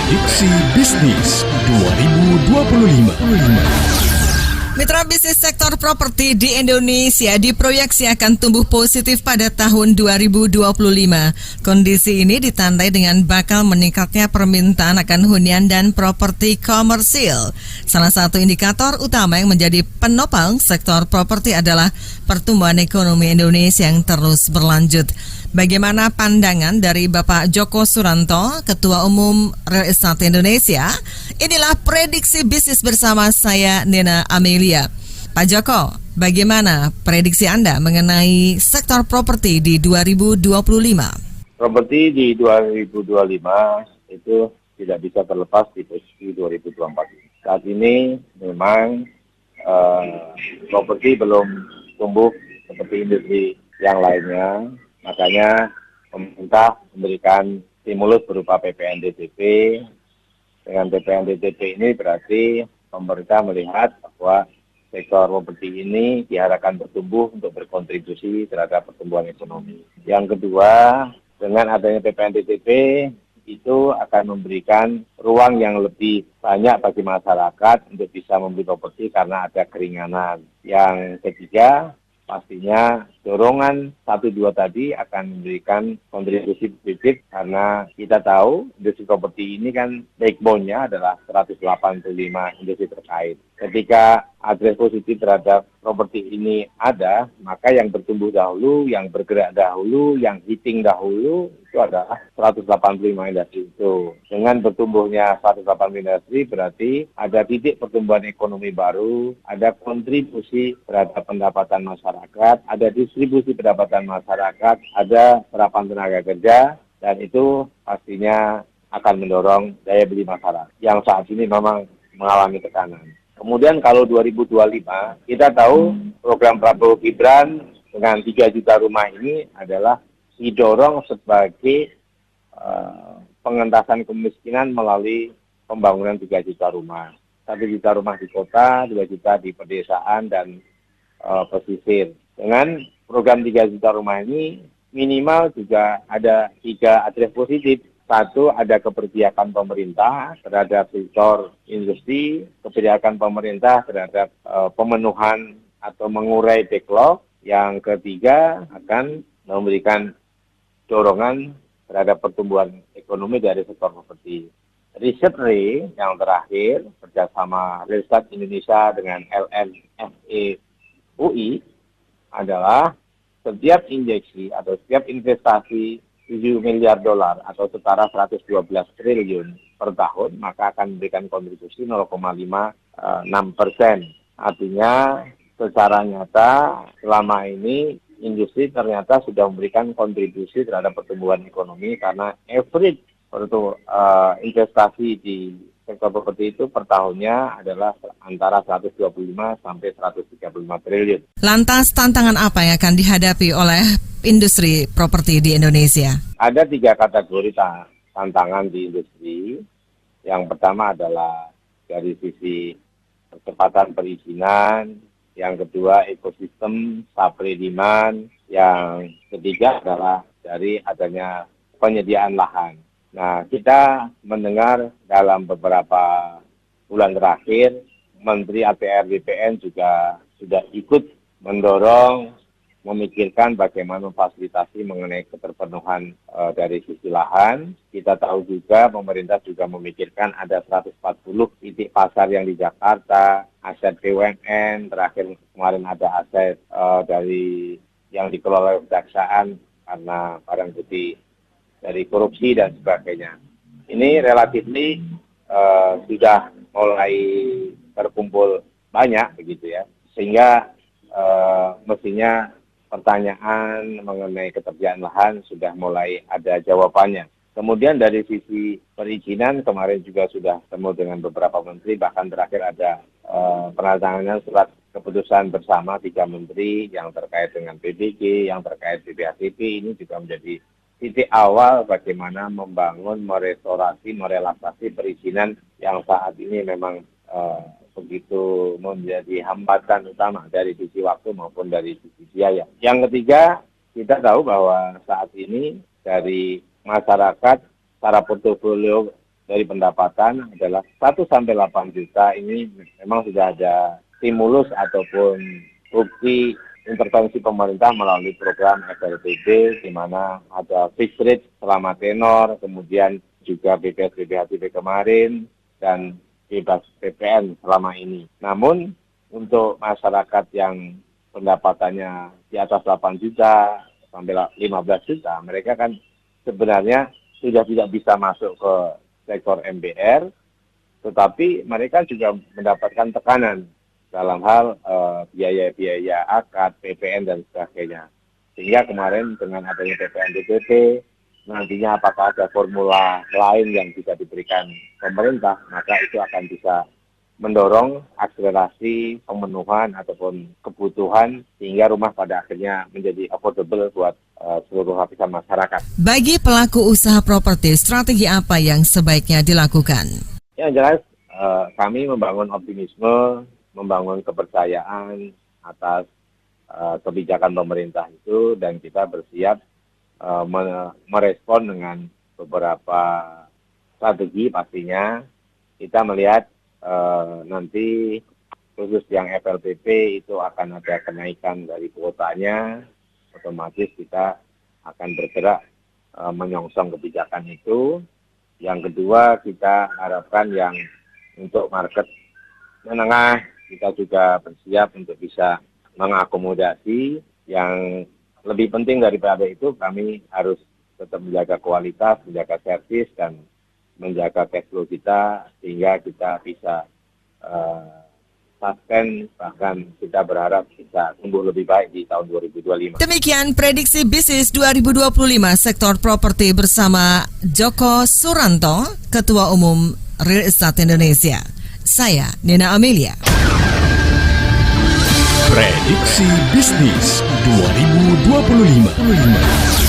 Prediksi Bisnis 2025. Mitra bisnis sektor properti di Indonesia diproyeksi akan tumbuh positif pada tahun 2025. Kondisi ini ditandai dengan bakal meningkatnya permintaan akan hunian dan properti komersil. Salah satu indikator utama yang menjadi penopang sektor properti adalah pertumbuhan ekonomi Indonesia yang terus berlanjut. Bagaimana pandangan dari Bapak Joko Suranto, Ketua Umum Real Estate Indonesia? Inilah prediksi bisnis bersama saya, Nina Amelia. Pak Joko, bagaimana prediksi Anda mengenai sektor properti di 2025? Properti di 2025 itu tidak bisa terlepas di posisi 2024. Saat ini memang properti belum tumbuh seperti industri yang lainnya. Makanya pemerintah memberikan stimulus berupa PPNDTP. Dengan PPNDTP ini berarti pemerintah melihat bahwa sektor properti ini diharapkan bertumbuh untuk berkontribusi terhadap pertumbuhan ekonomi. Yang kedua, dengan adanya PPNDTP itu akan memberikan ruang yang lebih banyak bagi masyarakat untuk bisa membeli properti karena ada keringanan. Yang ketiga, pastinya dorongan 1-2 tadi akan memberikan kontribusi positif karena kita tahu industri properti ini kan backbone-nya adalah 185 industri terkait. Ketika address positif terhadap properti ini ada, maka yang bertumbuh dahulu, yang bergerak dahulu, yang hitting dahulu itu adalah 185 industri itu. Dengan bertumbuhnya 185 industri berarti ada titik pertumbuhan ekonomi baru, ada kontribusi terhadap pendapatan masyarakat, ada distribusi pendapatan masyarakat, ada serapan tenaga kerja, dan itu pastinya akan mendorong daya beli masyarakat yang saat ini memang mengalami tekanan. Kemudian kalau 2025, kita tahu program Prabowo Gibran dengan 3 juta rumah ini adalah didorong sebagai pengentasan kemiskinan melalui pembangunan 3 juta rumah. 1 juta rumah di kota, 2 juta di pedesaan dan pesisir. Dengan program 3 juta rumah ini minimal juga ada 3 address positif. Satu, ada keberpihakan pemerintah terhadap sektor industri, keberpihakan pemerintah terhadap pemenuhan atau mengurai backlog. Yang ketiga, akan memberikan dorongan terhadap pertumbuhan ekonomi dari sektor properti. Recently, yang terakhir, kerjasama Real Estate Indonesia dengan LNFE UI adalah setiap injeksi atau setiap investasi $7 miliar atau setara 112 triliun per tahun, maka akan memberikan kontribusi 0,56%. Artinya secara nyata selama ini industri ternyata sudah memberikan kontribusi terhadap pertumbuhan ekonomi karena average investasi di sektor properti itu per tahunnya adalah antara 125 sampai 135 triliun. Lantas tantangan apa yang akan dihadapi oleh industri properti di Indonesia? Ada 3 kategori tantangan di industri. Yang pertama adalah dari sisi kecepatan perizinan, yang kedua ekosistem supply demand, yang ketiga adalah dari adanya penyediaan lahan. Nah, kita mendengar dalam beberapa bulan terakhir, Menteri APR BPN juga sudah ikut mendorong, memikirkan bagaimana memfasilitasi mengenai keterpenuhan dari sisi lahan. Kita tahu juga pemerintah juga memikirkan ada 140 titik pasar yang di Jakarta, aset BUMN, terakhir kemarin ada aset dari yang dikelola kejaksaan karena barang bukti dari korupsi dan sebagainya. Ini relatif sudah mulai terkumpul banyak begitu ya, sehingga mestinya pertanyaan mengenai ketersediaan lahan sudah mulai ada jawabannya. Kemudian dari sisi perizinan kemarin juga sudah temu dengan beberapa menteri, bahkan terakhir ada penandatanganan surat keputusan bersama 3 menteri yang terkait dengan PBG, yang terkait BPHTP. Ini juga menjadi titik awal bagaimana membangun, merestorasi, merelaksasi perizinan yang saat ini memang begitu menjadi hambatan utama dari sisi waktu maupun dari sisi biaya. Yang ketiga, kita tahu bahwa saat ini dari masyarakat secara portofolio dari pendapatan adalah 1-8 juta. Ini memang sudah ada stimulus ataupun bukti intervensi pemerintah melalui program FLPB, di mana ada fixed rate selama tenor, kemudian juga BPS BPHTP kemarin, dan bebas PPN selama ini. Namun untuk masyarakat yang pendapatannya di atas 8 juta sampai 15 juta, mereka kan sebenarnya sudah tidak bisa masuk ke sektor MBR, tetapi mereka juga mendapatkan tekanan dalam hal biaya-biaya akad, PPN, dan sebagainya. Sehingga kemarin dengan adanya PPN DPP, nantinya apakah ada formula lain yang bisa diberikan pemerintah, maka itu akan bisa mendorong akselerasi pemenuhan ataupun kebutuhan sehingga rumah pada akhirnya menjadi affordable buat seluruh lapisan masyarakat. Bagi pelaku usaha properti, strategi apa yang sebaiknya dilakukan? Yang jelas kami membangun optimisme, membangun kepercayaan atas kebijakan pemerintah itu, dan kita bersiap merespon dengan beberapa strategi. Pastinya kita melihat nanti khusus yang FLPP itu akan ada kenaikan dari kuotanya, otomatis kita akan bergerak menyongsong kebijakan itu. Yang kedua, kita harapkan yang untuk market menengah, kita juga bersiap untuk bisa mengakomodasi. Yang lebih penting daripada itu, kami harus tetap menjaga kualitas, menjaga servis, dan menjaga cash flow kita, sehingga kita bisa sustain, bahkan kita berharap bisa tumbuh lebih baik di tahun 2025. Demikian prediksi bisnis 2025 sektor properti bersama Joko Suranto, Ketua Umum Real Estate Indonesia. Saya Nina Amelia. Prediksi bisnis 2025.